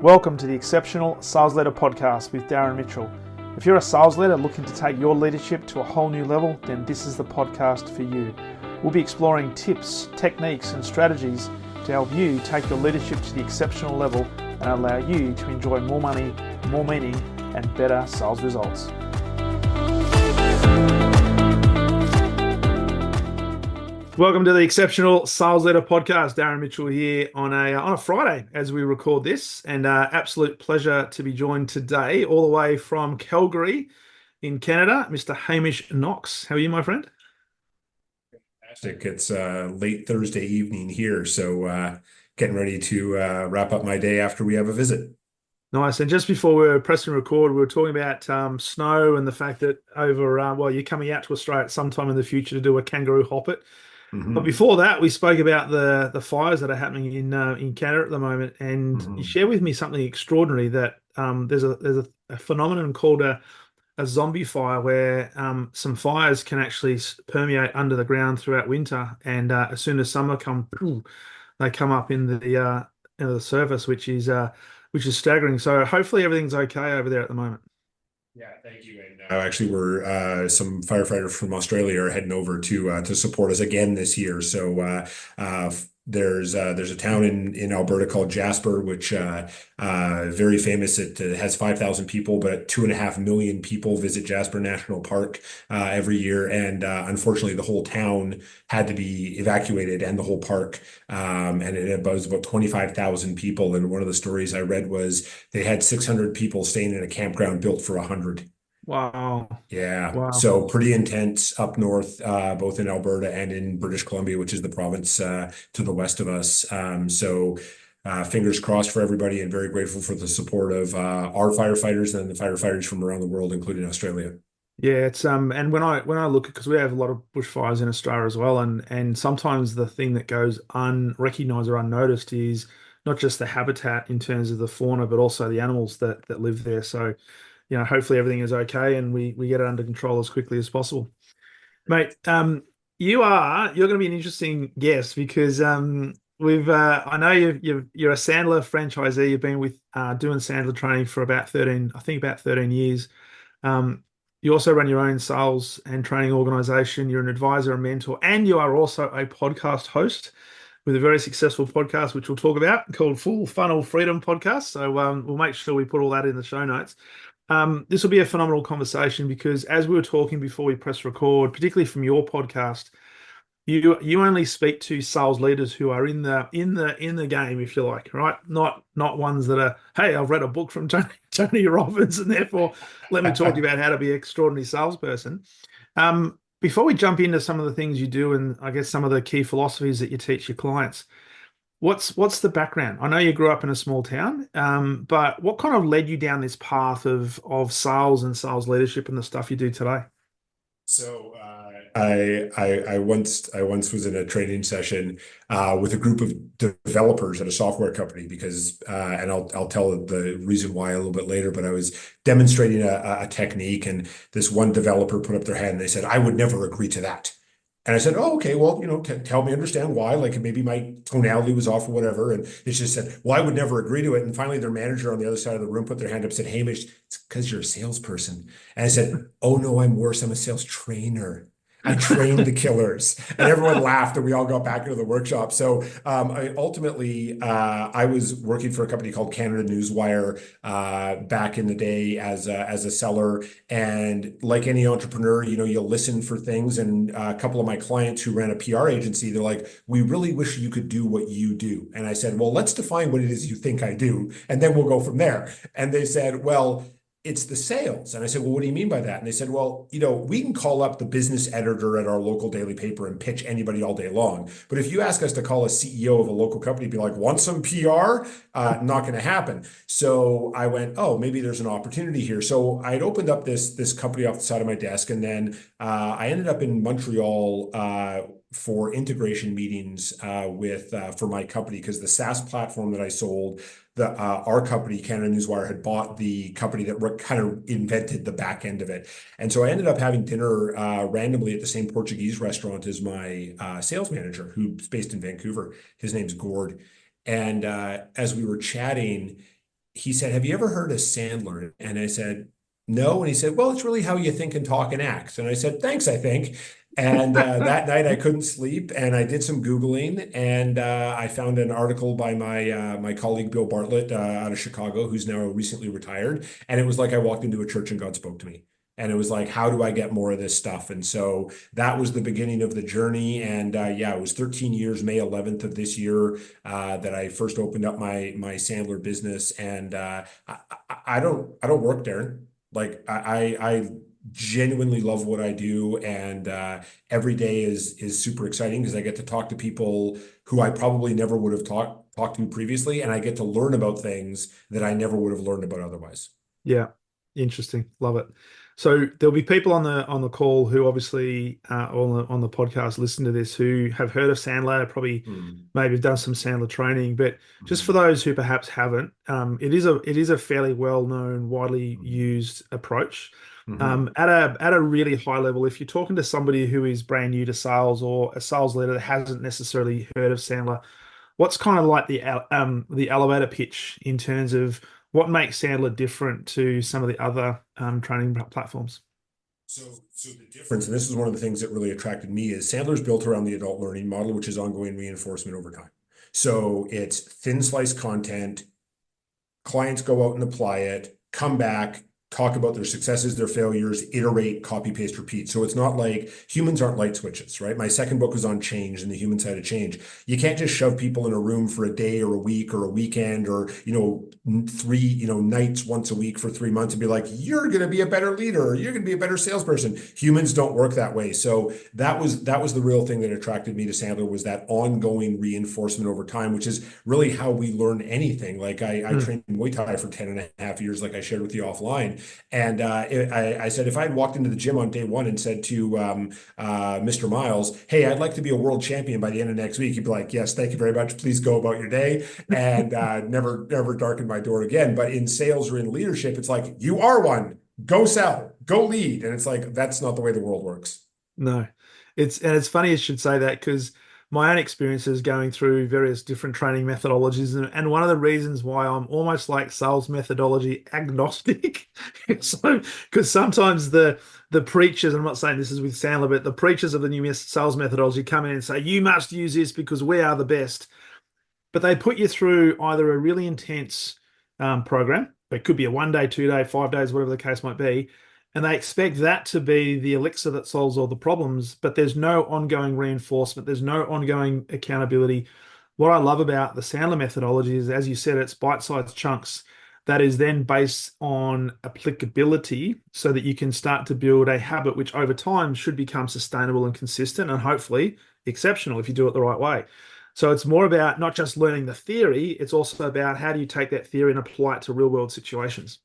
Welcome to the Exceptional Sales Leader Podcast with Darren Mitchell. If you're a sales leader looking to take your leadership to a whole new level, then this is the podcast for you. We'll be exploring tips, techniques, and strategies to help you take your leadership to the exceptional level and allow you to enjoy more money, more meaning, and better sales results. Welcome to the Exceptional Sales Leader Podcast. Darren Mitchell here on a Friday as we record this, and absolute pleasure to be joined today all the way from Calgary in Canada, Mr. Hamish Knox. How are you, my friend? Fantastic. It's late Thursday evening here, so getting ready to wrap up my day after we have a visit. Nice. And just before we were pressing record, we were talking about snow and the fact that you're coming out to Australia at some time in the future to do a kangaroo hop it. But before that, we spoke about the fires that are happening in Canada at the moment, and you shared with me something extraordinary that there's a phenomenon called a zombie fire where some fires can actually permeate under the ground throughout winter, and as soon as summer comes, they come up in the surface, which is staggering. So hopefully everything's okay over there at the moment. Yeah, thank you. And actually, we're some firefighters from Australia are heading over to support us again this year. So there's a town in Alberta called Jasper, which very famous. It has 5,000 people, but 2.5 million people visit Jasper National Park every year. And unfortunately, the whole town had to be evacuated, and the whole park. And it was about 25,000 people. And one of the stories I read was they had 600 people staying in a campground built for 100. Wow. Yeah. Wow. So pretty intense up north, both in Alberta and in British Columbia, which is the province to the west of us. So fingers crossed for everybody, and very grateful for the support of our firefighters and the firefighters from around the world, including Australia. Yeah, it's and when I look at, because we have a lot of bushfires in Australia as well, and sometimes the thing that goes unrecognized or unnoticed is not just the habitat in terms of the fauna, but also the animals that live there. So, hopefully everything is okay and we get it under control as quickly as possible. Mate, you're going to be an interesting guest because I know you're a Sandler franchisee. You've been with doing Sandler training for about 13 years. You also run your own sales and training organization. You're an advisor and mentor, and you are also a podcast host with a very successful podcast, which we'll talk about, called Full Funnel Freedom Podcast. So we'll make sure we put all that in the show notes. This will be a phenomenal conversation because, as we were talking before we press record, particularly from your podcast, you only speak to sales leaders who are in the game, if you like, right? Not ones that are, hey, I've read a book from Tony Robbins, and therefore let me talk to you about how to be an extraordinary salesperson. Before we jump into some of the things you do, and I guess some of the key philosophies that you teach your clients, what's the background? I know you grew up in a small town, but what kind of led you down this path of sales and sales leadership and the stuff you do today? So I once was in a training session with a group of developers at a software company because and I'll tell the reason why a little bit later, but I was demonstrating a technique, and this one developer put up their hand and they said, "I would never agree to that." And I said, "Oh, okay, well, help me understand why. Like maybe my tonality was off or whatever." And they just said, "Well, I would never agree to it." And finally, their manager on the other side of the room put their hand up and said, "Hamish, it's because you're a salesperson." And I said, "Oh no, I'm worse. I'm a sales trainer. I train the killers." And everyone laughed, and we all got back into the workshop. So I was working for a company called Canada Newswire back in the day as a seller. And like any entrepreneur, you'll listen for things. And a couple of my clients who ran a PR agency, they're like, "We really wish you could do what you do." And I said, "Well, let's define what it is you think I do, and then we'll go from there." And they said, "Well, it's the sales." And I said, "Well, what do you mean by that?" And they said, "Well, we can call up the business editor at our local daily paper and pitch anybody all day long. But if you ask us to call a CEO of a local company, be like, 'Want some PR?' Not going to happen." So I went, "Oh, maybe there's an opportunity here." So I had opened up this company off the side of my desk, and then I ended up in Montreal for integration meetings for my company, because the SaaS platform that I sold, our company, Canada Newswire, had bought the company that kind of invented the back end of it. And so I ended up having dinner randomly at the same Portuguese restaurant as my sales manager, who's based in Vancouver. His name's Gord. And as we were chatting, he said, "Have you ever heard of Sandler?" And I said, "No." And he said, "Well, it's really how you think and talk and act." And I said, "Thanks, I think." And that night I couldn't sleep, and I did some Googling, and I found an article by my colleague Bill Bartlett out of Chicago, who's now recently retired. And it was like I walked into a church and God spoke to me. And it was like, how do I get more of this stuff? And so that was the beginning of the journey. And yeah, it was 13 years, May 11th of this year, that I first opened up my Sandler business. And I don't work, Darren. Like I genuinely love what I do, and every day is super exciting because I get to talk to people who I probably never would have talked to previously, and I get to learn about things that I never would have learned about otherwise. Yeah, interesting. Love it. So there'll be people on the call who obviously on the podcast listen to this who have heard of Sandler, probably Mm. maybe have done some Sandler training, but just for Mhm. those who perhaps haven't, it is a fairly well-known, widely Mhm. used approach. Mhm. At a really high level, if you're talking to somebody who is brand new to sales or a sales leader that hasn't necessarily heard of Sandler, what's kind of like the elevator pitch in terms of what makes Sandler different to some of the other training platforms? So the difference, and this is one of the things that really attracted me, is Sandler's built around the adult learning model, which is ongoing reinforcement over time. So it's thin slice content. Clients go out and apply it, come back, talk about their successes, their failures, iterate, copy, paste, repeat. So it's not like humans aren't light switches, right? My second book was on change and the human side of change. You can't just shove people in a room for a day or a week or a weekend or, three, nights once a week for 3 months and be like, you're going to be a better leader, or you're going to be a better salesperson. Humans don't work that way. So that was the real thing that attracted me to Sandler, was that ongoing reinforcement over time, which is really how we learn anything. Like I Mm. trained Muay Thai for 10 and a half years, like I shared with you offline. And I said, if I had walked into the gym on day one and said to Mr. Miles, "Hey, I'd like to be a world champion by the end of next week," he'd be like, "Yes, thank you very much. Please go about your day." And never darkened my door again. But in sales or in leadership, it's like, you are one. Go sell, go lead. And it's like, that's not the way the world works. No, it's funny you should say that because my own experiences going through various different training methodologies, and one of the reasons why I'm almost like sales methodology agnostic, so because sometimes the preachers, I'm not saying this is with Sandler, but the preachers of the new sales methodology come in and say you must use this because we are the best, but they put you through either a really intense program. It could be a 1 day, 2 day, 5 days, whatever the case might be. And they expect that to be the elixir that solves all the problems, but there's no ongoing reinforcement. There's no ongoing accountability. What I love about the Sandler methodology is, as you said, it's bite-sized chunks that is then based on applicability so that you can start to build a habit which over time should become sustainable and consistent and hopefully exceptional if you do it the right way. So it's more about not just learning the theory, it's also about how do you take that theory and apply it to real world situations.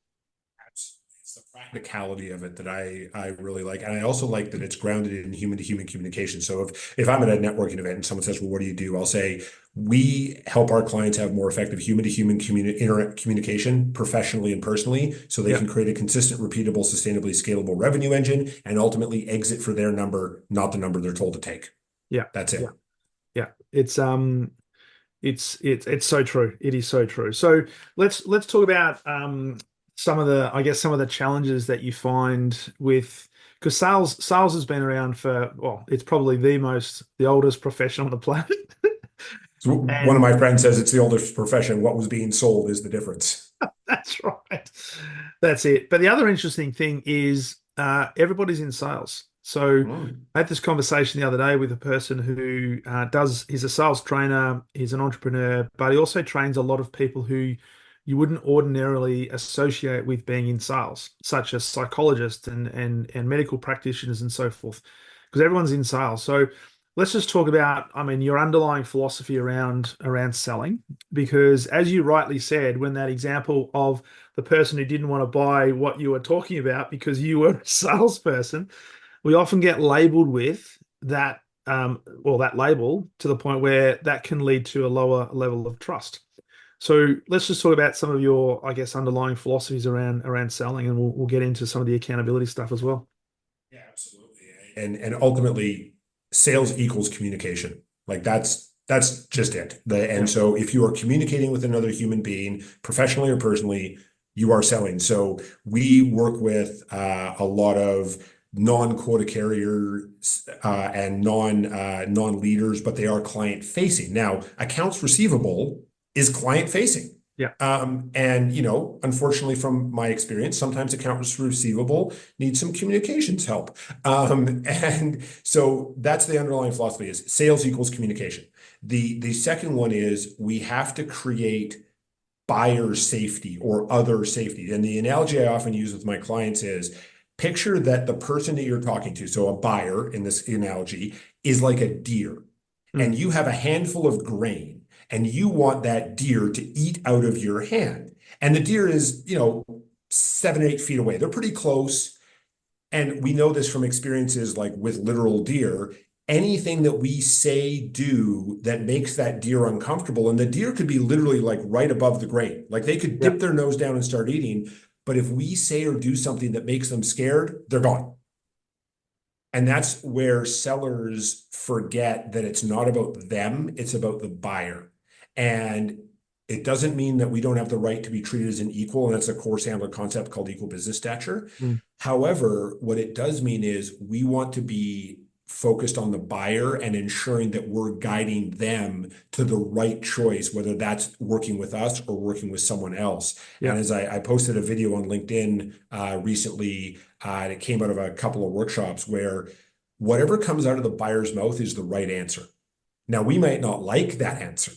It's the practicality of it that I really like. And I also like that it's grounded in human to human communication. So if I'm at a networking event and someone says, "Well, what do you do?" I'll say, "We help our clients have more effective human to human communication professionally and personally, so they Yeah, can create a consistent, repeatable, sustainably scalable revenue engine and ultimately exit for their number, not the number they're told to take." yeah, That's yeah, it. yeah. It's so true. It is so true. So let's talk about some of the, I guess, some of the challenges that you find with, because sales has been around for, well, it's probably the oldest profession on the planet. So one of And my friends says it's the oldest profession. What was being sold is the difference. that's right. That's it. But the other interesting thing is everybody's in sales. So Mm. I had this conversation the other day with a person who he's a sales trainer, he's an entrepreneur, but he also trains a lot of people who you wouldn't ordinarily associate with being in sales, such as psychologists and medical practitioners and so forth, because everyone's in sales. So let's just talk about, I mean, your underlying philosophy around selling, because as you rightly said, when that example of the person who didn't want to buy what you were talking about because you were a salesperson, we often get labeled with that, that label to the point where that can lead to a lower level of trust. So let's just talk about some of your, I guess, underlying philosophies around selling, and we'll get into some of the accountability stuff as well. Yeah, absolutely. And ultimately, sales equals communication. Like That's just it. Yeah. And so if you are communicating with another human being, professionally or personally, you are selling. So we work with a lot of non-quota carriers and non-leaders, but they are client facing. Now, accounts receivable is client facing. Yeah. And unfortunately, from my experience, sometimes accounts receivable need some communications help. And so that's the underlying philosophy: is sales equals communication. The second one is we have to create buyer safety or other safety. And the analogy I often use with my clients is picture that the person that you're talking to, so a buyer in this analogy, is like a deer, and Mm. you have a handful of grain, and you want that deer to eat out of your hand. And the deer is, 7 or 8 feet away. They're pretty close. And we know this from experiences like with literal deer. Anything that we say, do that makes that deer uncomfortable, and the deer could be literally like right above the grain, like they could Yeah. dip their nose down and start eating. But if we say or do something that makes them scared, they're gone. And that's where sellers forget that it's not about them, it's about the buyer. And it doesn't mean that we don't have the right to be treated as an equal. And that's a core Sandler concept called equal business stature. Mm. However, what it does mean is we want to be focused on the buyer and ensuring that we're guiding them to the right choice, whether that's working with us or working with someone else. Yeah. And as I posted a video on LinkedIn recently, and it came out of a couple of workshops where whatever comes out of the buyer's mouth is the right answer. Now, we might not like that answer.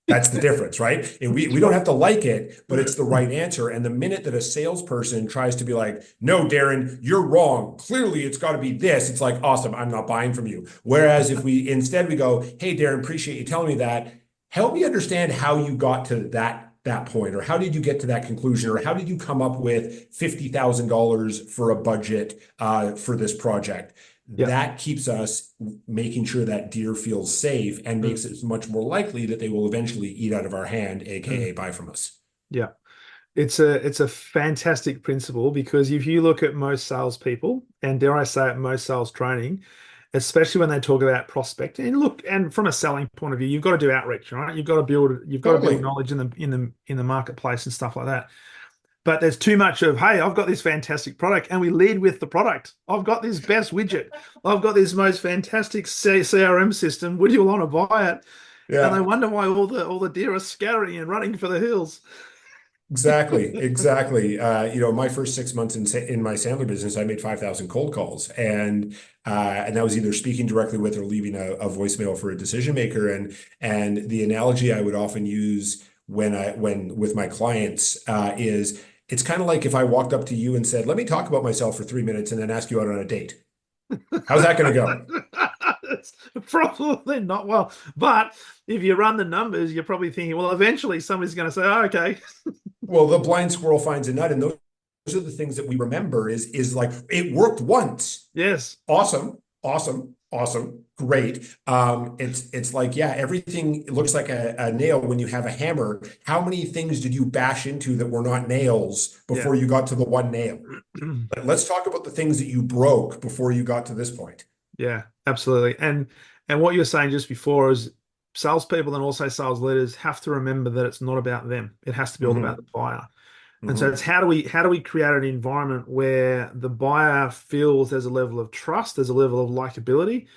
That's the difference, right? And we don't have to like it, but it's the right answer. And the minute that a salesperson tries to be like, no, Darren, you're wrong. Clearly, it's got to be this. It's like, awesome, I'm not buying from you. Whereas if we instead we go, hey, Darren, appreciate you telling me that. Help me understand how you got to that point, or how did you get to that conclusion, or how did you come up with $50,000 for a budget for this project? Yeah. That keeps us making sure that deer feels safe and Mm. makes it much more likely that they will eventually eat out of our hand, Mm. aka buy from us. Yeah. It's a fantastic principle because if you look at most salespeople, and dare I say it, most sales training, especially when they talk about prospecting, and look, and from a selling point of view, you've got to do outreach, right? You've got to build Totally. knowledge in the marketplace and stuff like that. But there's too much of, hey, I've got this fantastic product, and we lead with the product. I've got this best widget. I've got this most fantastic CRM system. Would you want to buy it? And they Yeah. wonder why all the deer are scattering and running for the hills. Exactly, exactly. My first 6 months in my Sandler business, I made 5,000 cold calls, and that was either speaking directly with or leaving a voicemail for a decision maker. And the analogy I would often use when with my clients is it's kind of like if I walked up to you and said, "Let me talk about myself for 3 minutes," and then ask you out on a date. How's that going to go? It's probably not well. But if you run the numbers, you're probably thinking, well, eventually somebody's going to say, oh, okay. Well, the blind squirrel finds a nut, and those are the things that we remember is like it worked once. Yes. Awesome, awesome, awesome, great. It's like, yeah, everything looks like a nail when you have a hammer. How many things did you bash into that were not nails Yeah. before you got to the one nail? Let's talk about the things that you broke before you got to this point. Yeah, absolutely. And what you were saying just before is salespeople and also sales leaders have to remember that it's not about them. It has to be all about Hmm. the buyer. And so Hmm. it's how do we create an environment where the buyer feels there's a level of trust, there's a level of likability,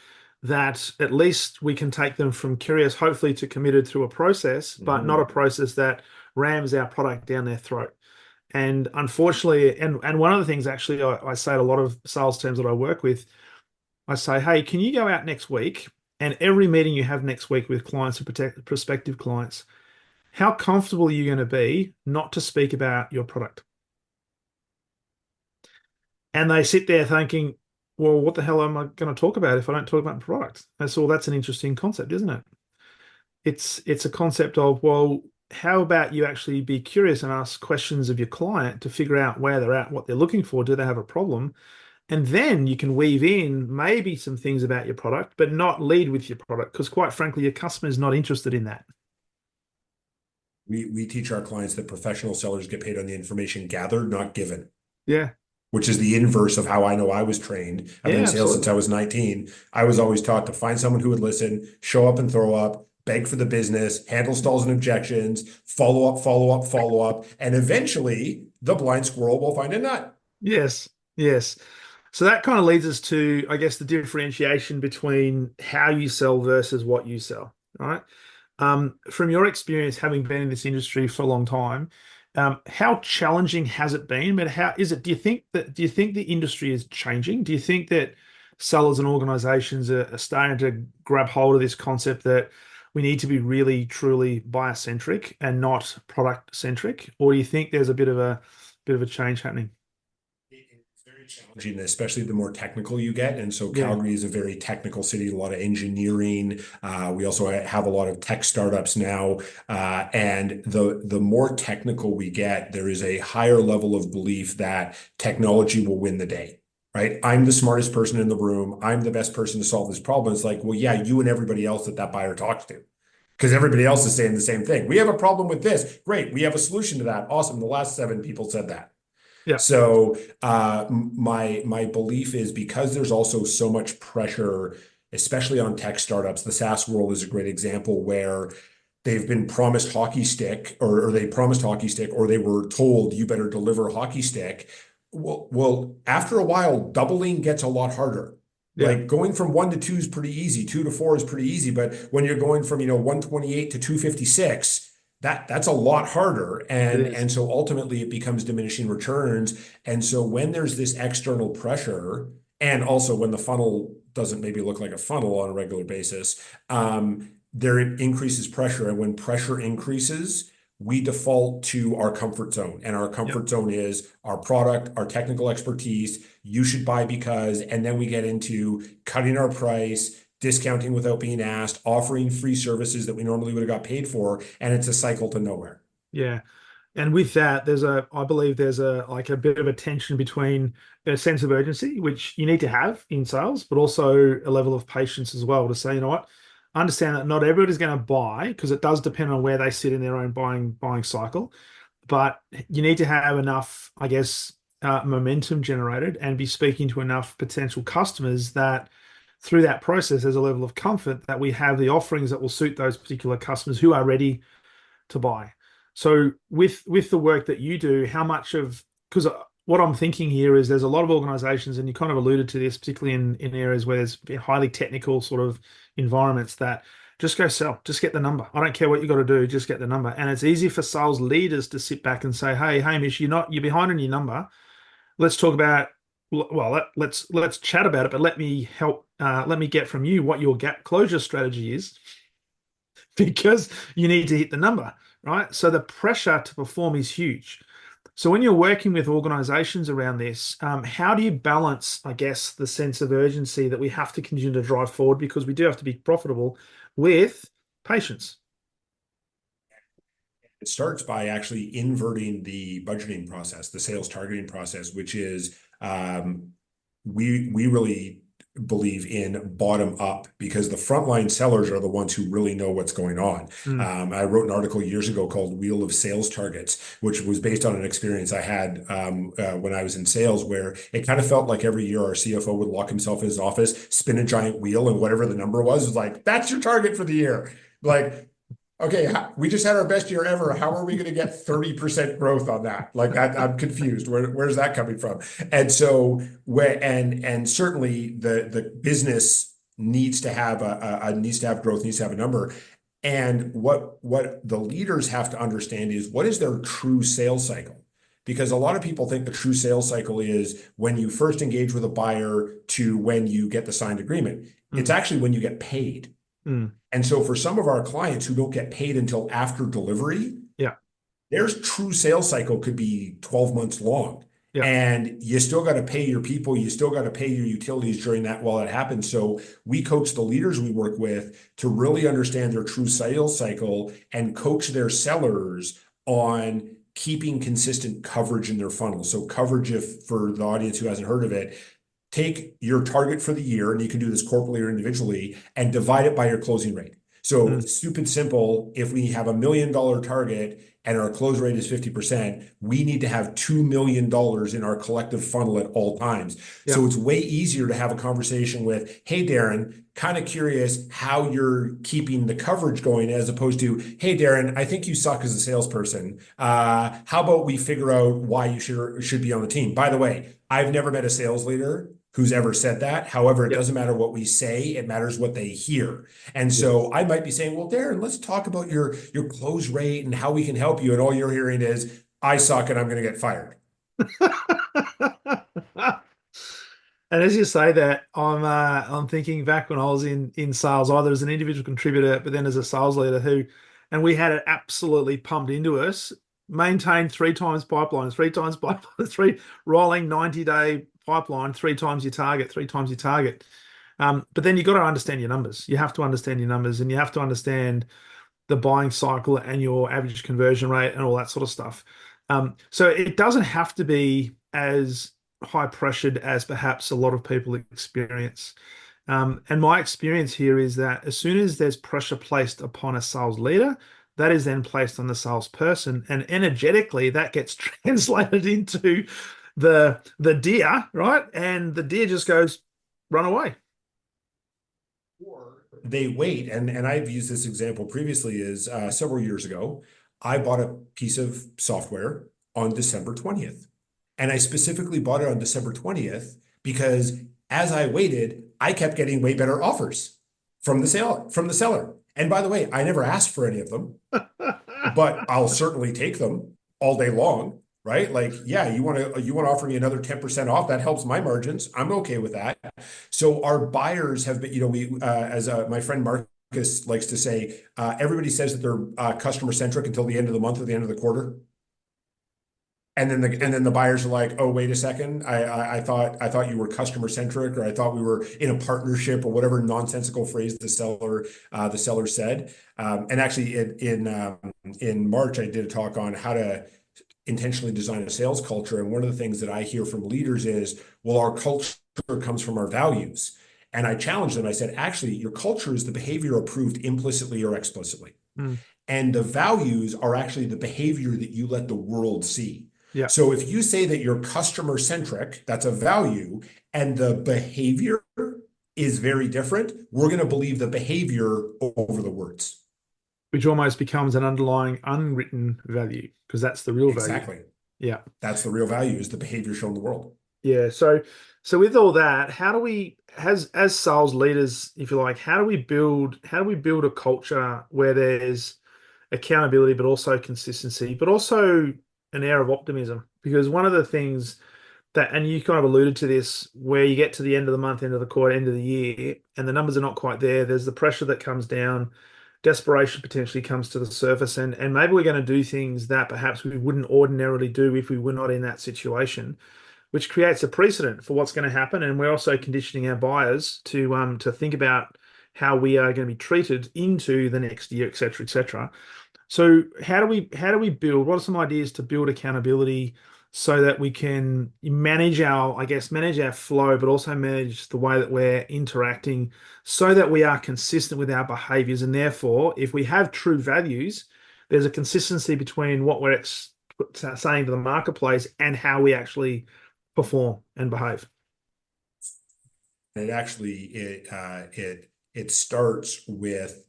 that at least we can take them from curious, hopefully, to committed through a process, but not a Hmm. process that rams our product down their throat. And unfortunately, and one of the things actually I say to a lot of sales teams that I work with, I say, hey, can you go out next week, and every meeting you have next week with clients and prospective clients, how comfortable are you going to be not to speak about your product? And they sit there thinking, well, what the hell am I going to talk about if I don't talk about the product? And so that's an interesting concept, isn't it? It's a concept of, well, how about you actually be curious and ask questions of your client to figure out where they're at, what they're looking for, do they have a problem? And then you can weave in maybe some things about your product, but not lead with your product, because quite frankly, your customer is not interested in that. We teach our clients that professional sellers get paid on the information gathered, not given, Yeah, which is the inverse of how I know I was trained. I've been yeah, in sales since absolutely. I was 19. I was always taught to find someone who would listen, show up and throw up, beg for the business, handle stalls and objections, follow up, follow up, follow up, and eventually the blind squirrel will find a nut. Yes. Yes. So that kind of leads us to, I guess, the differentiation between how you sell versus what you sell, right? From your experience, having been in this industry for a long time, how challenging has it been? But how is it? Do you think the industry is changing? Do you think that sellers and organizations are starting to grab hold of this concept that we need to be really, truly buyer centric and not product centric? Or do you think there's a bit of a change happening? It's very challenging, especially the more technical you get. And so Yeah, Calgary is a very technical city, a lot of engineering. We also have a lot of tech startups now. And the more technical we get, there is a higher level of belief that technology will win the day. Right? I'm the smartest person in the room. I'm the best person to solve this problem. It's like, well, yeah, you and everybody else that buyer talks to. Because everybody else is saying the same thing. We have a problem with this. Great. We have a solution to that. Awesome. The last 7 people said that. yeah, So my belief is because there's also so much pressure, especially on tech startups. The SaaS world is a great example where they've been promised hockey stick, or they promised hockey stick, or they were told you better deliver hockey stick. Well, after a while, doubling gets a lot harder. yeah. Like going from 1 to 2 is pretty easy. 2 to 4 is pretty easy. But when you're going from 128 to 256, that's a lot harder. It And is. and so ultimately it becomes diminishing returns. And so when there's this external pressure, and also when the funnel doesn't maybe look like a funnel on a regular basis, there increases pressure. And when pressure increases, we default to our comfort zone. And our Yep. comfort zone is our product, our technical expertise. You should buy because, and then we get into cutting our price, discounting without being asked, offering free services that we normally would have got paid for. And it's a cycle to nowhere. Yeah. And with that, I believe there's a bit of a tension between a sense of urgency, which you need to have in sales, but also a level of patience as well to say, you know what, understand that not everybody's going to buy because it does depend on where they sit in their own buying cycle. But you need to have enough, I guess, momentum generated and be speaking to enough potential customers that through that process, there's a level of comfort that we have the offerings that will suit those particular customers who are ready to buy. So with the work that you do, how much of because what I'm thinking here is there's a lot of organizations, and you kind of alluded to this, particularly in areas where there's highly technical sort of environments that just go sell, just get the number. I don't care what you got to do, just get the number. And it's easy for sales leaders to sit back and say, "Hey, Hamish, you're behind on your number. Let's talk about let's chat about it, but let me help. Let me get from you what your gap closure strategy is." Because you need to hit the number, right? So the pressure to perform is huge. So when you're working with organizations around this, how do you balance, I guess, the sense of urgency that we have to continue to drive forward because we do have to be profitable with patience? It starts by actually inverting the budgeting process, the sales targeting process, which is we really believe in bottom up because the frontline sellers are the ones who really know what's going on. Mm, I wrote an article years ago called Wheel of Sales Targets, which was based on an experience I had when I was in sales, where it kind of felt like every year our CFO would lock himself in his office, spin a giant wheel, and whatever the number was like, that's your target for the year. Like, okay, we just had our best year ever. How are we going to get 30% growth on that? Like I'm confused. Where's that coming from? And so and certainly the business needs to have needs to have growth, needs to have a number. And what the leaders have to understand is what is their true sales cycle? Because a lot of people think the true sales cycle is when you first engage with a buyer to when you get the signed agreement. It's mm, actually when you get paid. mm. And so for some of our clients who don't get paid until after delivery, Yeah, their true sales cycle could be 12 months long. yeah, And you still got to pay your people, you still got to pay your utilities during that while it happens. So we coach the leaders we work with to really understand their true sales cycle and coach their sellers on keeping consistent coverage in their funnel. So coverage, if for the audience who hasn't heard of it, take your target for the year, and you can do this corporately or individually, and divide it by your closing rate. So Mm. stupid simple, if we have $1 million target and our close rate is 50%, we need to have $2 million in our collective funnel at all times. So Yep. it's way easier to have a conversation with, hey, Darren, kind of curious how you're keeping the coverage going, as opposed to, hey, Darren, I think you suck as a salesperson. How about we figure out why you should be on the team? By the way, I've never met a sales leader who's ever said that. However, it Yep. doesn't matter what we say, it matters what they hear. And Yeah. so I might be saying, well, Darren, let's talk about your close rate and how we can help you. And all you're hearing is, I suck and I'm going to get fired. And as you say that, I'm thinking back when I was in sales, either as an individual contributor, but then as a sales leader and we had it absolutely pumped into us, maintain three times pipeline, three times pipeline, three rolling 90-day pipeline, three times your target, three times your target. But then you've got to understand your numbers. You have to understand your numbers, and you have to understand the buying cycle and your average conversion rate and all that sort of stuff. So it doesn't have to be as high pressured as perhaps a lot of people experience. And my experience here is that as soon as there's pressure placed upon a sales leader, that is then placed on the salesperson, and energetically that gets translated into the deer, right? And the deer just goes run away. Or they wait. And I've used this example previously is several years ago, I bought a piece of software on December 20th. And I specifically bought it on December 20th because as I waited, I kept getting way better offers from the seller. And by the way, I never asked for any of them, but I'll certainly take them all day long, right? Like, yeah, you want to offer me another 10% off. That helps my margins. I'm okay with that. So our buyers have been, we as my friend Marcus likes to say, everybody says that they're customer centric until the end of the month or the end of the quarter. And then the buyers are like, oh, wait a second. I thought you were customer centric, or I thought we were in a partnership, or whatever nonsensical phrase the seller said. And actually in March, I did a talk on how to intentionally design a sales culture. And one of the things that I hear from leaders is, well, our culture comes from our values. And I challenged them. I said, actually, your culture is the behavior approved implicitly or explicitly. Mm, And the values are actually the behavior that you let the world see. yeah. So if you say that you're customer centric, that's a value, and the behavior is very different, we're going to believe the behavior over the words. Which almost becomes an underlying unwritten value because that's the real value. Exactly. Yeah. That's the real value, is the behavior shown the world. Yeah. So with all that, how do we, as sales leaders, if you like, how do we build a culture where there's accountability, but also consistency, but also an air of optimism? Because one of the things that, and you kind of alluded to this, where you get to the end of the month, end of the quarter, end of the year, and the numbers are not quite there. There's the pressure that comes down, desperation potentially comes to the surface, and maybe we're going to do things that perhaps we wouldn't ordinarily do if we were not in that situation, which creates a precedent for what's going to happen. And we're also conditioning our buyers to think about how we are going to be treated into the next year, et cetera, et cetera. So how do we build? What are some ideas to build accountability so that we can manage our flow, but also manage the way that we're interacting so that we are consistent with our behaviors. And therefore, if we have true values, there's a consistency between what we're saying to the marketplace and how we actually perform and behave. And it starts with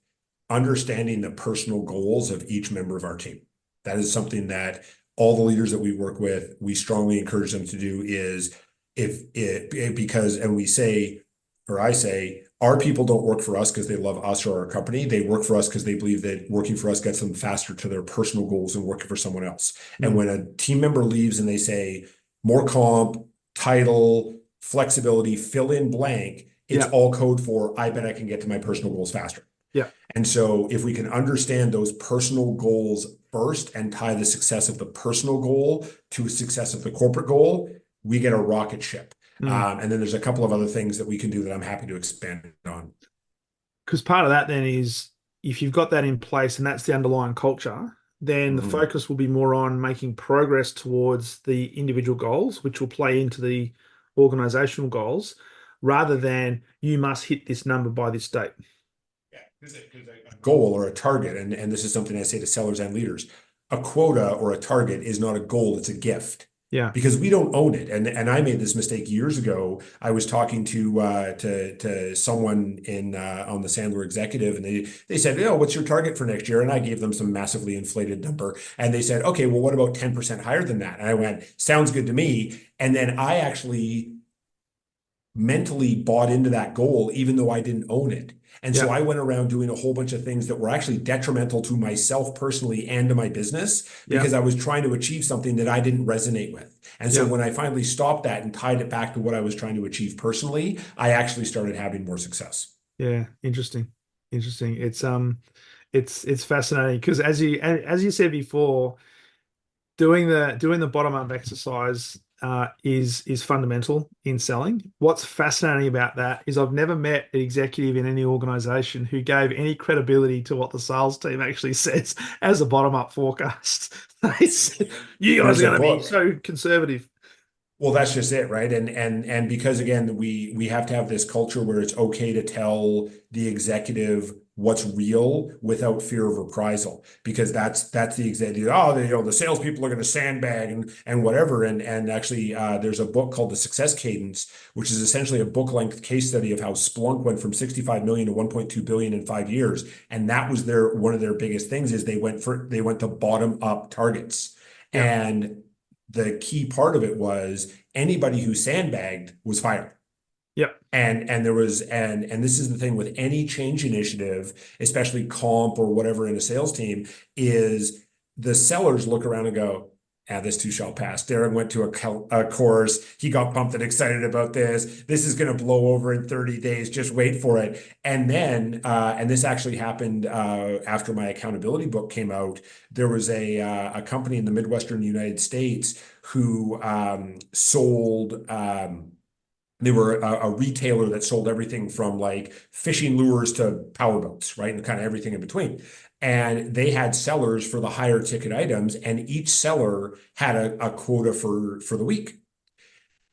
understanding the personal goals of each member of our team. That is something that all the leaders that we work with, we strongly encourage them to do. Is because, and we say, or I say, our people don't work for us because they love us or our company. They work for us because they believe that working for us gets them faster to their personal goals than working for someone else. And Mm, when a team member leaves and they say more comp, title, flexibility, fill in blank, it's yeah, all code for, I bet I can get to my personal goals faster. yeah. And so if we can understand those personal goals first and tie the success of the personal goal to success of the corporate goal, we get a rocket ship. Mm. And then there's a couple of other things that we can do that I'm happy to expand on. Because part of that then is if you've got that in place and that's the underlying culture, then the Mhm. focus will be more on making progress towards the individual goals, which will play into the organizational goals, rather than you must hit this number by this date. Because a goal or a target, and this is something I say to sellers and leaders, a quota or a target is not a goal, it's a gift. Yeah. Because we don't own it. And I made this mistake years ago. I was talking to someone in on the Sandler executive, and they said, "Oh, what's your target for next year?" And I gave them some massively inflated number. And they said, "Okay, well, what about 10% higher than that?" And I went, "Sounds good to me." And then I actually mentally bought into that goal, even though I didn't own it. And so Yeah. I went around doing a whole bunch of things that were actually detrimental to myself personally and to my business Yeah. because I was trying to achieve something that I didn't resonate with. And so Yeah. when I finally stopped that and tied it back to what I was trying to achieve personally, I actually started having more success. Yeah. Interesting. Interesting. It's fascinating because as you said before, doing the bottom up exercise is fundamental in selling. What's fascinating about that is I've never met an executive in any organization who gave any credibility to what the sales team actually says as a bottom up forecast. They said, you guys There's are a going to be book. so conservative. Well, that's just it, right? And because again, we have to have this culture where it's okay to tell the executive what's real without fear of reprisal, because that's the executive. Oh, the salespeople are going to sandbag and whatever. And actually, there's a book called The Success Cadence, which is essentially a book length case study of how Splunk went from 65 million to 1.2 billion in 5 years, and that was their one of their biggest things is they went to bottom up targets. Yeah. And the key part of it was anybody who sandbagged was fired. Yeah. And there was and this is the thing with any change initiative, especially comp or whatever in a sales team, is the sellers look around and go, ah, this too shall pass. Darren went to a course. He got pumped and excited about this. This is going to blow over in 30 days. Just wait for it. And then, and this actually happened after my accountability book came out. There was a company in the Midwestern United States who sold. They were a retailer that sold everything from like fishing lures to powerboats, right? And kind of everything in between. And they had sellers for the higher ticket items, and each seller had a quota for the week.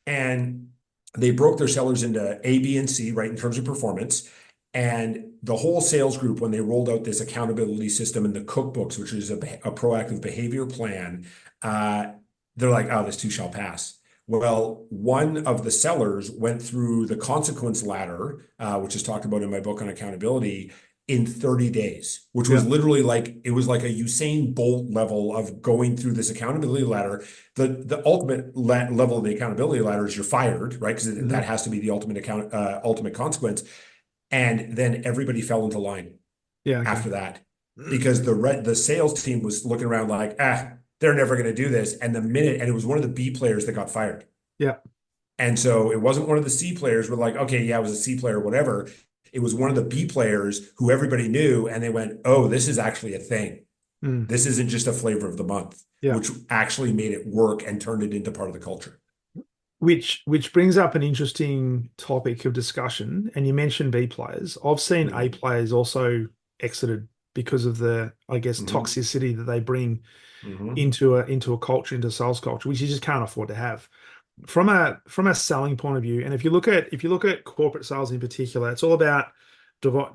And they broke their sellers into A, B, and C, right, in terms of performance. And the whole sales group, when they rolled out this accountability system in the cookbooks, which is a proactive behavior plan, uh, they're like, oh, this too shall pass. Well, one of the sellers went through the consequence ladder, which is talked about in my book on accountability, in 30 days, which was Yeah. literally like it was like a Usain Bolt level of going through this accountability ladder. The ultimate level of the accountability ladder is you're fired, right? Because Hmm. that has to be the ultimate consequence. And then everybody fell into line Yeah. Okay. after that because the sales team was looking around like, they're never going to do this. And it was one of the B players that got fired. Yeah. And so it wasn't one of the C players who were like, okay, yeah, it was a C player, whatever. It was one of the B players who everybody knew, and they went, oh, this is actually a thing. Mm. This isn't just a flavor of the month, Yeah. which actually made it work and turned it into part of the culture. Which brings up an interesting topic of discussion. And you mentioned B players. I've seen A Mhm. players also exited because of the, I guess, Mhm. toxicity that they bring Mhm. into a culture, into sales culture, which you just can't afford to have. From a selling point of view, and if you look at corporate sales in particular, it's all about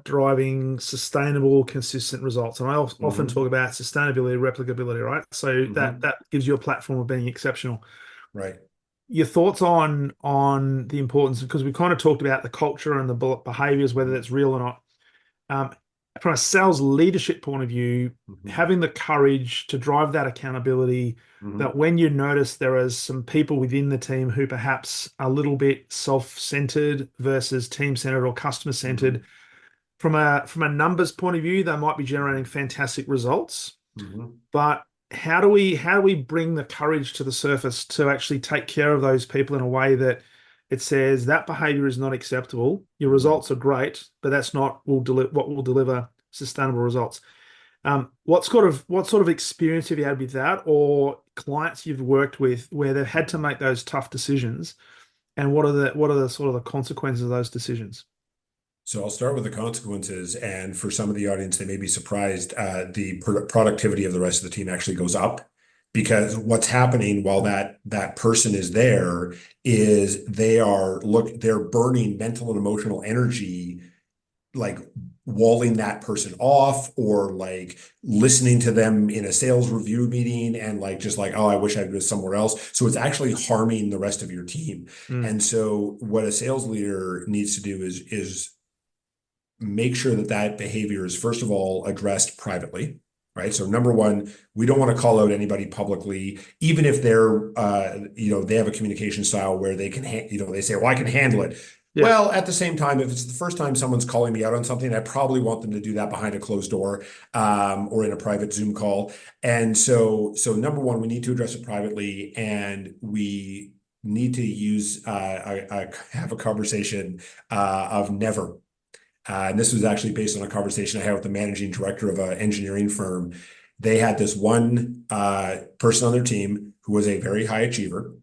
driving sustainable, consistent results. And I often talk Mhm. about sustainability, replicability, right? So that Mhm. that gives you a platform of being exceptional. Right. Your thoughts on the importance, because we kind of talked about the culture and the behaviors, whether that's real or not. Um, from a sales leadership point of view, Mhm. having the courage to drive that accountability, that Mhm. when you notice there are some people within the team who perhaps are a little bit self-centered versus team-centered or customer-centered, Mhm. from a numbers point of view, they might be generating fantastic results. Mhm. But how do we bring the courage to the surface to actually take care of those people in a way that it says that behavior is not acceptable. Your Mhm. results are great, but that's not what will deliver sustainable results. What sort of experience have you had with that, or clients you've worked with where they've had to Mhm. make those tough decisions, and what are the sort of the consequences of those decisions? So I'll start with the consequences, and for some of the audience, they may be surprised. The productivity of the rest of the team actually goes up because what's happening while that person is there is they're burning mental and emotional energy like walling that person off or like listening to them in a sales review meeting and like just like, oh, I wish I was somewhere else. So it's actually harming the rest of your team. Mm. And so what a sales leader needs to do is make sure that that behavior is first of all addressed privately, right? So number one, we don't want to call out anybody publicly, even if they're, they have a communication style where they can, they say, well, I can handle it. Yeah. Well, at the same time, if it's the first time someone's calling me out on something, I probably want them to do that behind a closed door, or in a private Zoom call. And so number one, we need to address it privately, and we need to have a conversation of never. And this was actually based on a conversation I had with the managing director of an engineering firm. They had this one person on their team who was a very high achiever,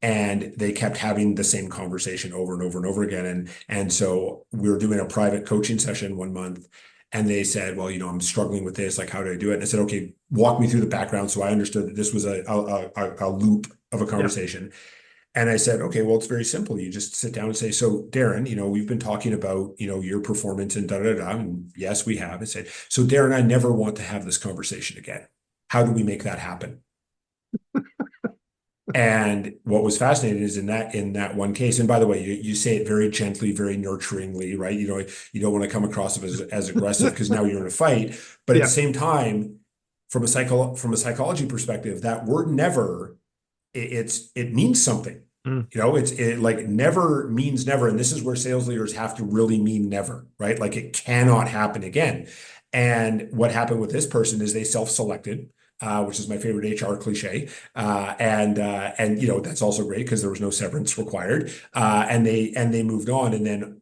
and they kept having the same conversation over and over and over again. And so we were doing a private coaching session one month, and they said, "Well, I'm struggling with this. Like, how do I do it?" And I said, "Okay, walk me through the background." So I understood that this was a loop of a Yeah. conversation. And I said, okay, well, it's very simple. You just sit down and say, so Darren, we've been talking about, your performance and da da da. And yes, we have. I said, so Darren, I never want to have this conversation again. How do we make that happen? And what was fascinating is in that one case, and by the way, you say it very gently, very nurturingly, right? You don't want to come across as aggressive because now you're in a fight. But at the Yeah. same time, from a psychology perspective, that word never, it means something. Mm. It like never means never. And this is where sales leaders have to really mean never, right? Like it cannot happen again. And what happened with this person is they self-selected, which is my favorite HR cliche. And that's also great because there was no severance required. And they moved on. And then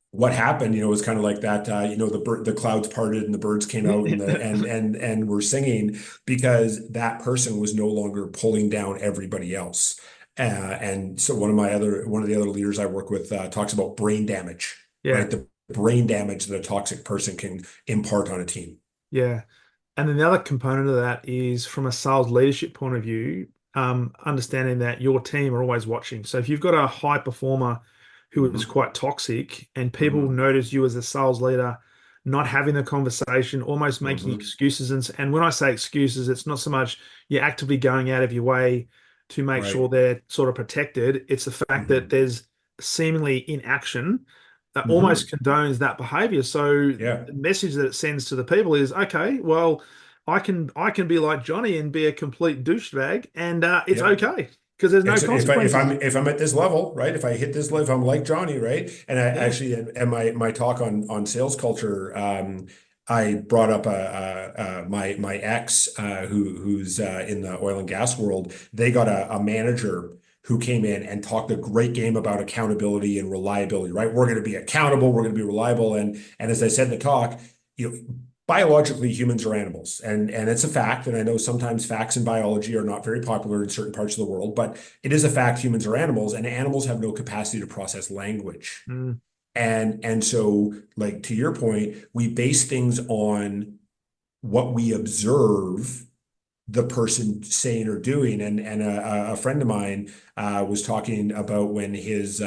what happened, was kind of like that, the clouds parted and the birds came out and were singing because that person was no longer pulling down everybody else. And so one of the other leaders I work with talks about brain damage, Yeah. right? The brain damage that a toxic person can impart on a team. Yeah. And then the other component of that is from a sales leadership point of view, understanding that your team are always watching. So if you've got a high performer who is Hmm. quite toxic and people Hmm. notice you as a sales leader not having the conversation, almost making Hmm. excuses. And when I say excuses, it's not so much you're actively going out of your way to make sure Right. they're sort of protected. It's the fact that Hmm. there's seemingly inaction that almost Hmm. condones that behavior. So Yeah. the message that it sends to the people is, okay, well, I can be like Johnny and be a complete douchebag, and it's Yeah. okay because there's no It's consequences. if I'm at this level, right? If I hit this level, if I'm like Johnny, right? And I Yeah, actually, and my talk on sales culture, I brought up my ex who's in the oil and gas world. They got a manager who came in and talked a great game about accountability and reliability, right? We're going to be accountable, we're going to be reliable, and as I said in the talk, you know, biologically humans are animals, and it's a fact. And I know sometimes facts in biology are not very popular in certain parts of the world, but it is a fact humans are animals, and animals have no capacity to process language. mm, And so, like to your point, we base things on what we observe the person saying or doing. And a friend of mine was talking about when his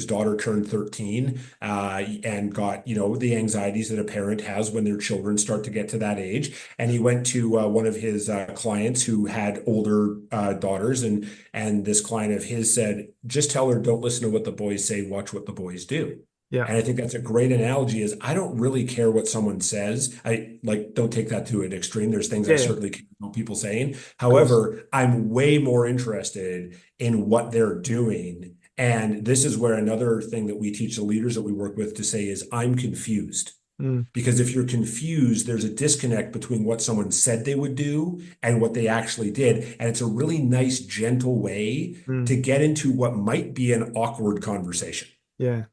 daughter turned 13 and got the anxieties that a parent has when their children start to get to that age. And he went to one of his clients who had older daughters, and this client of his said, "Just tell her don't listen to what the boys say, watch what the boys do." yeah, And I think that's a great analogy is I don't really care what someone says. I like don't take that to an extreme. There's things I yeah, yeah, of certainly care about people saying. course. However, I'm way more interested in what they're doing. And this is where another thing that we teach the leaders that we work with to say is I'm confused. Mm, Because if you're confused, there's a disconnect between what someone said they would do and what they actually did. And it's a really nice, gentle way mm, to get into what might be an awkward conversation. yeah,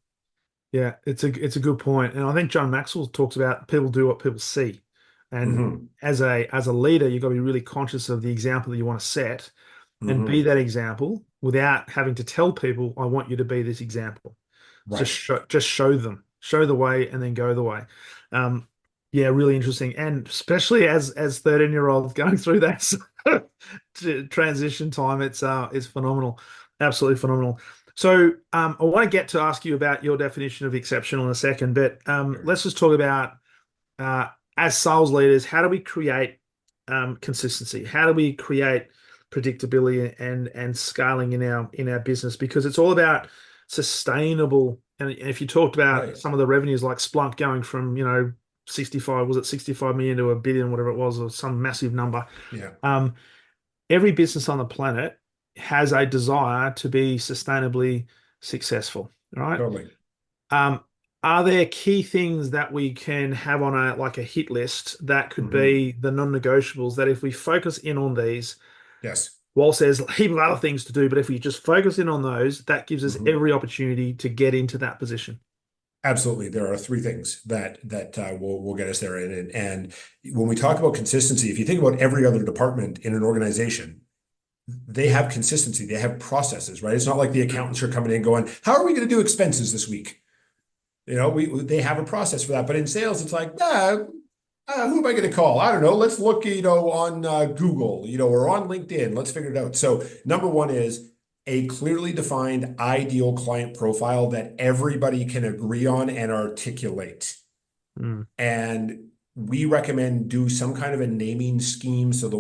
yeah. It's a good point, and I think John Maxwell talks about people do what people see, and Hmm. as a leader, you've got to be really conscious of the example that you want to set and be Hmm. that example without having to tell people, I want you to be this example. Right. Just show them, show the way, and then go the way. Um, yeah, really interesting, and especially as 13-year-olds going through that transition time, it's phenomenal, absolutely phenomenal. So I want to get to ask you about your definition of exceptional in a second, but Sure. let's just talk about uh, as sales leaders, how do we create consistency? How do we create predictability and scaling in our business? Because it's all about sustainable. And if you talked about Right. some of the revenues like Splunk going from 65, was it 65 million to a billion, whatever it was, or some massive number. Yeah. Um, every business on the planet has a desire to be sustainably successful, right? Totally. Um, are there key things that we can have on a like a hit list that could Hmm. be the non-negotiables that if we focus in on these, Yes. whilst there's a heap of other things to do, but if we just focus in on those, that gives us Hmm. every opportunity to get into that position. Absolutely. There are three things that will get us there. And when we talk about consistency, if you think about every other department in an organization, they have consistency. They have processes, right? It's not like the accountants are coming in going, "How are we going to do expenses this week?" They have a process for that. But in sales, it's like, who am I going to call? I don't know. Let's look, on Google, or on LinkedIn. Let's figure it out. So number one is a clearly defined ideal client profile that everybody can agree on and articulate. Mm. And we recommend do some kind of a naming scheme. So the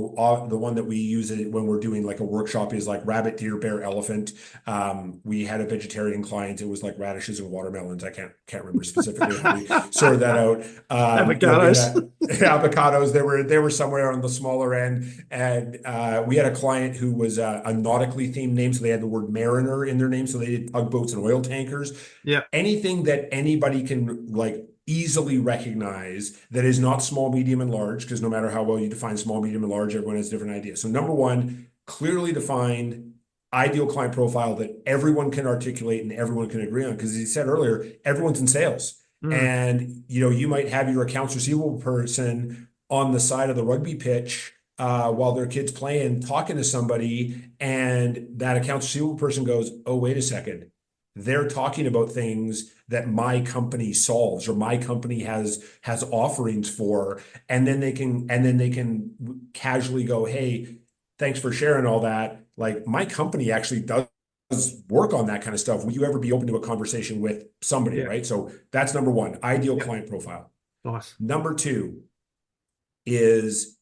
one that we use it when we're doing like a workshop is like rabbit, deer, bear, elephant. We had a vegetarian client. It was like radishes and watermelons. I can't remember specifically how we sorted that out. We had Avocados. avocados. They were somewhere on the smaller end, and we had a client who was a nautically themed name, so they had the word mariner in their name. So they did tugboats and oil tankers. Yeah, Anything that anybody can like easily recognize that is not small, medium, and large, because no matter how well you define small, medium, and large, everyone has different ideas. So number one, clearly defined ideal client profile that everyone can articulate and everyone can agree on. Because as you said earlier, everyone's in sales. mm. And you might have your accounts receivable person on the side of the rugby pitch while their kid's playing, talking to somebody, and that accounts receivable person goes, "Oh, wait a second. They're talking about things that my company solves or my company has offerings for," and then they can casually go, "Hey, thanks for sharing all that. Like my company actually does work on that kind of stuff. Will you ever be open to a conversation with somebody?" Yeah, Right. So that's number one, ideal yeah, client profile. nice. Number two is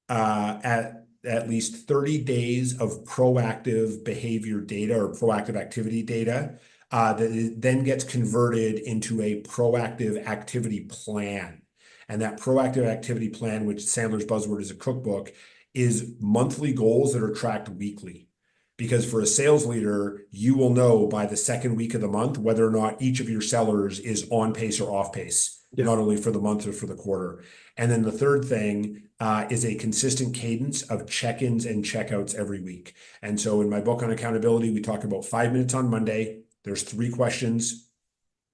at least 30 days of proactive behavior data or proactive activity data that then gets converted into a proactive activity plan. And that proactive activity plan, which Sandler's buzzword is a cookbook, is monthly goals that are tracked weekly. Because for a sales leader, you will know by the second week of the month whether or not each of your sellers is on pace or off pace, Yeah, not only for the month or for the quarter. And then the third thing is a consistent cadence of check-ins and checkouts every week. And so in my book on accountability, we talk about 5 minutes on Monday. There's 3 questions,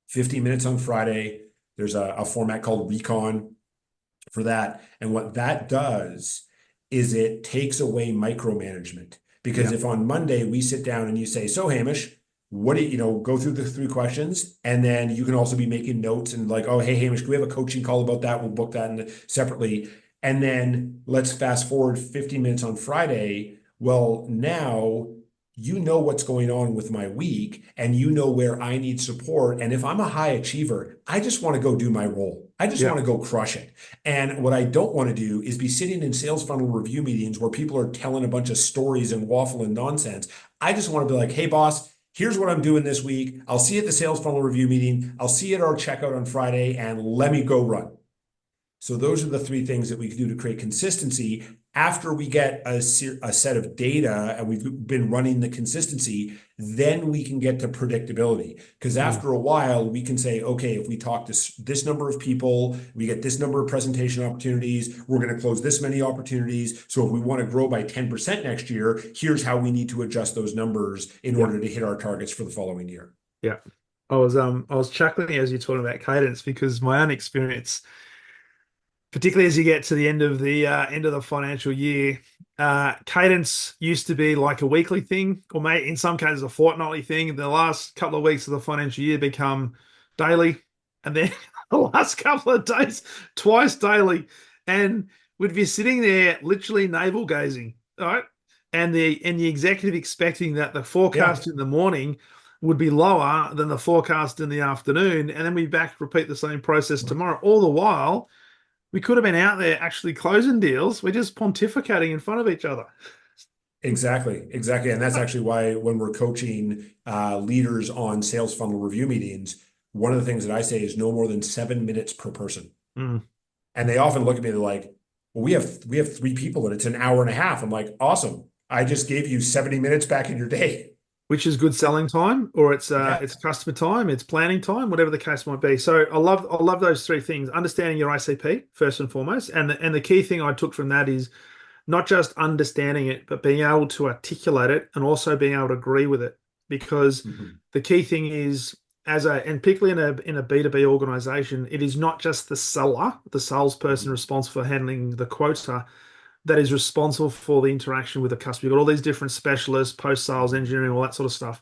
15 minutes on Friday. There's a format called Recon for that. And what that does is it takes away micromanagement. Because yeah, if on Monday we sit down and you say, "So Hamish, what do go through the 3 questions, and then you can also be making notes and like, oh, hey, Hamish, can we have a coaching call about that? We'll book that separately. And then let's fast forward 15 minutes on Friday. Well, now you know what's going on with my week and you know where I need support. And if I'm a high achiever, I just want to go do my role. I just yeah, want to go crush it. And what I don't want to do is be sitting in sales funnel review meetings where people are telling a bunch of stories and waffle and nonsense. I just want to be like, "Hey, boss, here's what I'm doing this week. I'll see you at the sales funnel review meeting. I'll see you at our checkout on Friday, and let me go run." So those are the three things that we can do to create consistency. After we get a set of data and we've been running the consistency, then we can get to predictability. Because mm. after a while, we can say, okay, if we talk to this number of people, we get this number of presentation opportunities, we're going to close this many opportunities. So if we want to grow by 10% next year, here's how we need to adjust those numbers in Yeah, order to hit our targets for the following year. yeah. I was chuckling as you're talking about cadence because my own experience, particularly as you get to the end of the financial year, cadence used to be like a weekly thing, or maybe in some cases a fortnightly thing. The last couple of weeks of the financial year become daily, and then the last couple of days twice daily, and we'd be sitting there literally navel gazing, all right, and the executive expecting that the Yeah. forecast in the morning would be lower than the forecast in the afternoon, and then we repeat the same process tomorrow. All the while, we could have been out there actually closing deals. We're just pontificating in front of each other. Exactly, exactly. And that's actually why when we're coaching leaders on sales funnel review meetings, one of the things that I say is no more than 7 minutes per person. Mm. And they often look at me, they're like, well, we have three people and it's an hour and a half. I'm like, awesome. I just gave you 70 minutes back in your day. Which is good selling time, or Yeah. it's customer time, it's planning time, whatever the case might be. So I love those three things: understanding your ICP first and foremost, and the key thing I took from that is not just understanding it, but being able to articulate it and also being able to agree with it. Because Mhm. the key thing is, and particularly in a B2B organization, it is not just the seller, the salesperson Mhm. responsible for handling the quota that is responsible for the interaction with the customer. You've got all these different specialists, post-sales Mhm. engineering, all that sort of stuff.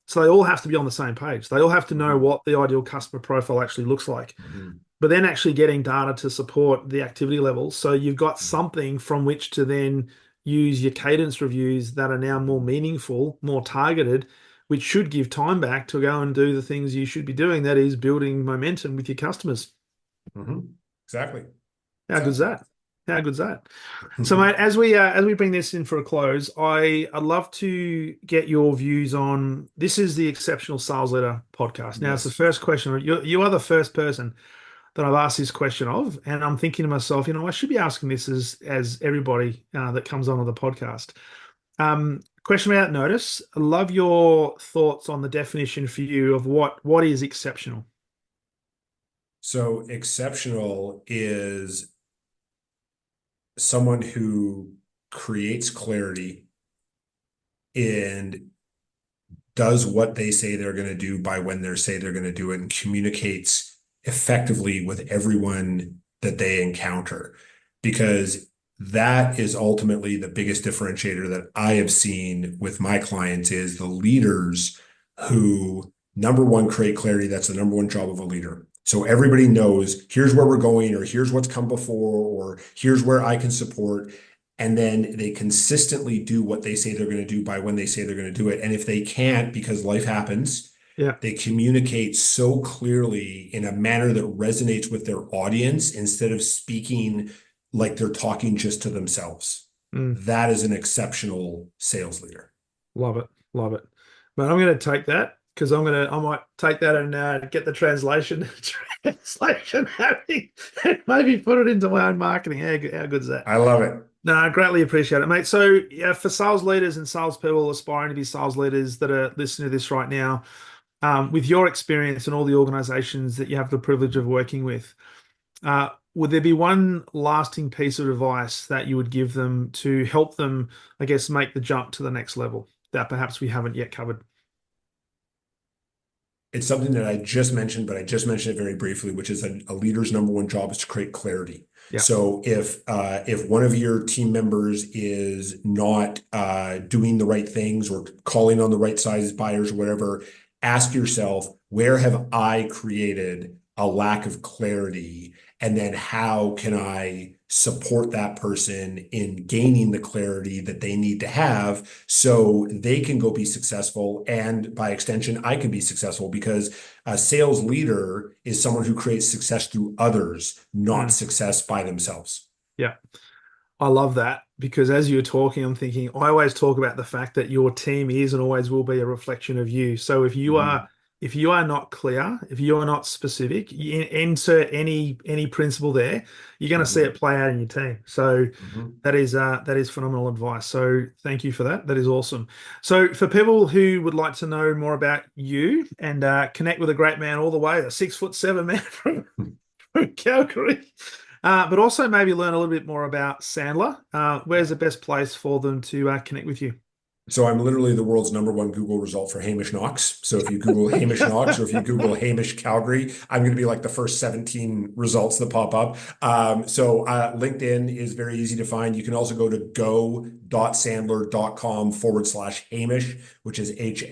So they all have to be on the same page. They all have to know Mhm. what the ideal customer profile actually looks like, Mhm. but then actually getting data to support the activity levels. So you've got Mhm. something from which to then use your cadence reviews that are now more Mhm. meaningful, more targeted, which should give time back to go and do the things you should be doing. That is building momentum with your customers. Mhm. Exactly. How good's Exactly. that? How good's that? So, mate, as we bring this in for a close, I'd love to get your views on this. Is the Exceptional Sales Leader podcast. Now, it's the Yes. first question. You are the first person that I've asked this question of, and I'm thinking to myself, I should be asking this as everybody that comes onto the podcast. Question without notice. I love your thoughts on the definition for you of what is exceptional. So exceptional is someone who creates clarity and does what they say they're going to do by when they say they're going to do it and communicates effectively with everyone that they encounter. Because that is ultimately the biggest differentiator that I have seen with my clients is the leaders who, number one, create clarity. That's the number one job of a leader. So everybody knows here's where we're going, or here's what's come before, or here's where I can support. And then they consistently do what they say they're going to do by when they say they're going to do it. And if they can't, because life happens, Yeah. they communicate so clearly in a manner that resonates with their audience instead of speaking like they're talking just to themselves. Mm. That is an exceptional sales leader. Love it, love it. But I'm going to take that because I might take that and get the translation happening and maybe put it into my own marketing. How good is that? I love it. No, I greatly appreciate it, mate. So yeah, for sales leaders and salespeople aspiring to be sales leaders that are listening to this right now, with your experience and all the organizations that you have the privilege of working with, would there be one lasting piece of advice that you would give them to help them, I guess, make the jump to the next level that perhaps we haven't yet covered? It's something that I just mentioned, but I just mentioned it very briefly, which is a leader's number one job is to create clarity. Yeah. So if one of your team members is not doing the right things or calling on the right size buyers or whatever, ask yourself, where have I created a lack of clarity? And then how can I support that person in gaining the clarity that they need to have so they can go be successful? And by extension, I can be successful because a sales leader is someone who creates success through others, not Mm, success by themselves. yeah. I love that because as you're talking, I'm thinking, I always talk about the fact that your team is and always will be a reflection of you. So Mhm. if you are not clear, if you are not specific, you insert any principle there, you're going to see Mhm. it play out in your team. So Mhm. that is phenomenal advice. So thank you for that. That is awesome. So for people who would like to know more about you and connect with a great man all the way, the 6'7" man from Calgary. But also maybe learn a little bit more about Sandler. Where's the best place for them to connect with you? So I'm literally the world's number one Google result for Hamish Knox. So if you Google Hamish Knox or if you Google Hamish Calgary, I'm going to be like the first 17 results that pop up. LinkedIn is very easy to find. You can also go to go.sandler.com/Hamish, which is Hamish.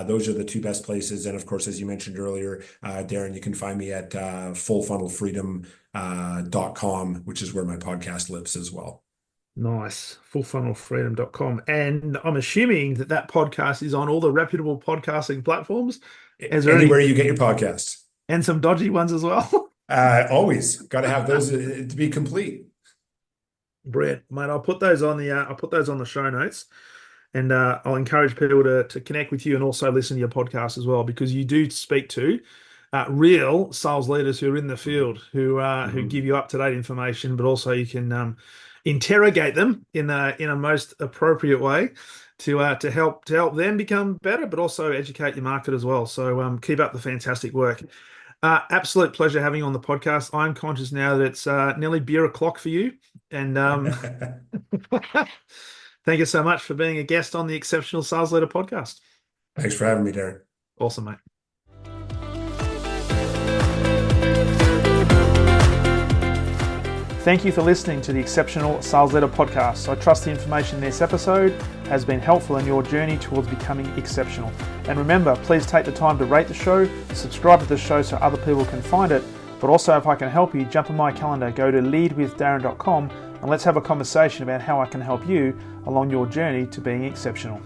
Those are the two best places. And of course, as you mentioned earlier, Darren, you can find me at fullfunnelfreedom.com, which is where my podcast lives as well. Nice. Fullfunnelfreedom.com. And I'm assuming that that podcast is on all the reputable podcasting platforms. Is there any, Anywhere you get your podcasts. and some dodgy ones as well? Always got to have those to be complete. Brett, mate, I'll put those on the show notes. And I'll encourage people to connect with you and also listen to your podcast as well, because you do speak to real sales leaders who are in the field who Mhm. give you up-to-date information, but also you can interrogate them in a most appropriate way to help them become better, but also educate your market as well. So keep up the fantastic work. Absolute pleasure having you on the podcast. I'm conscious now that it's nearly beer o'clock for you, and thank you so much for being a guest on the Exceptional Sales Leader podcast. Thanks for having me, Darren. Awesome, mate. Thank you for listening to the Exceptional Sales Leader podcast. I trust the information in this episode has been helpful in your journey towards becoming exceptional. And remember, please take the time to rate the show, subscribe to the show so other people can find it. But also, if I can help you, jump on my calendar, go to leadwithdarren.com, and let's have a conversation about how I can help you along your journey to being exceptional.